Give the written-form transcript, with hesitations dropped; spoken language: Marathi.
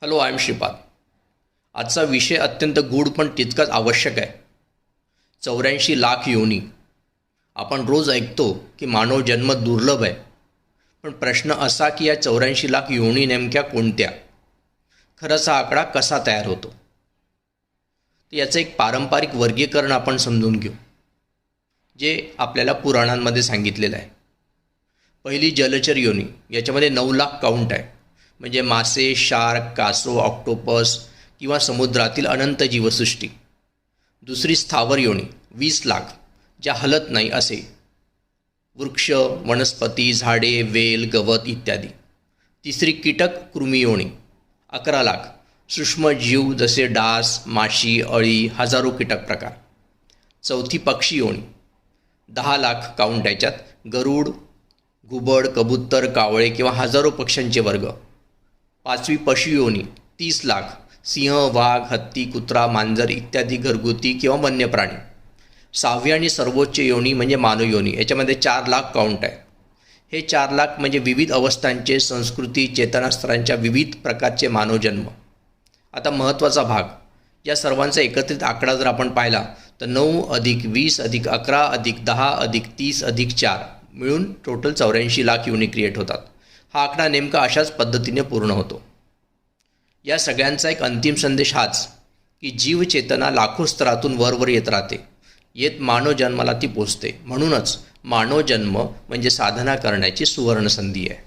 Hello, I am Shripad. आजचा विषय अत्यंत गूढ पण तितकाच आवश्यक आहे. 84 लाख योनी. आपण रोज ऐकतो की मानव जन्म दुर्लभ आहे, पण प्रश्न असा की या 84 लाख योनी नेमक्या कोणत्या? खरंच हा आकडा कसा तयार होतो? तर याचं एक पारंपरिक वर्गीकरण आपण समजून घेऊ, जे आपल्याला पुराणांमध्ये सांगितलेलं आहे. पहिली जलचर योनी, याच्यामध्ये 9 लाख काउंट आहे. म्हणजे मासे, शार्क, कासव, ऑक्टोपस किंवा समुद्रातील अनंत जीवसृष्टी. दुसरी स्थावर योनी 20 लाख, ज्या हलत नाही असे वृक्ष, वनस्पती, झाडे, वेल, गवत इत्यादी. तिसरी कीटक कृमियोनी 11 लाख, सूक्ष्म जीव जसे डास, माशी, अळी, हजारो कीटक प्रकार. चौथी पक्षी योनी 10 लाख काउंट, याच्यात गरुड, घुबड, कबूतर, कावळे किंवा हजारो पक्ष्यांचे वर्ग. पाचवी पशुयोनी 30 लाख, सिंह, वाघ, हत्ती, कुत्रा, मांजर इत्यादी घरगुती किंवा वन्य प्राणी. सहावी आणि सर्वोच्च योनी म्हणजे मानवयोनी, याच्यामध्ये 4 लाख काउंट आहे. हे 4 लाख म्हणजे विविध अवस्थांचे, संस्कृती, चेतनास्तरांच्या विविध प्रकारचे मानवजन्म. आता महत्त्वाचा भाग, या सर्वांचा एकत्रित आकडा जर आपण पाहिला तर 9 + 20 + 11 + 10 + 30 + 4 मिळून टोटल 84 लाख योनी क्रिएट होतात. हा आकडा नेमका अशाच पद्धतीने पूर्ण होतो. या सगळ्यांचा एक अंतिम संदेश हाच की जीवचेतना लाखो स्तरातून वरवर येत राहते. येत मानव जन्माला ती पोचते. म्हणूनच मानव जन्म म्हणजे साधना करण्याची सुवर्णसंधी आहे.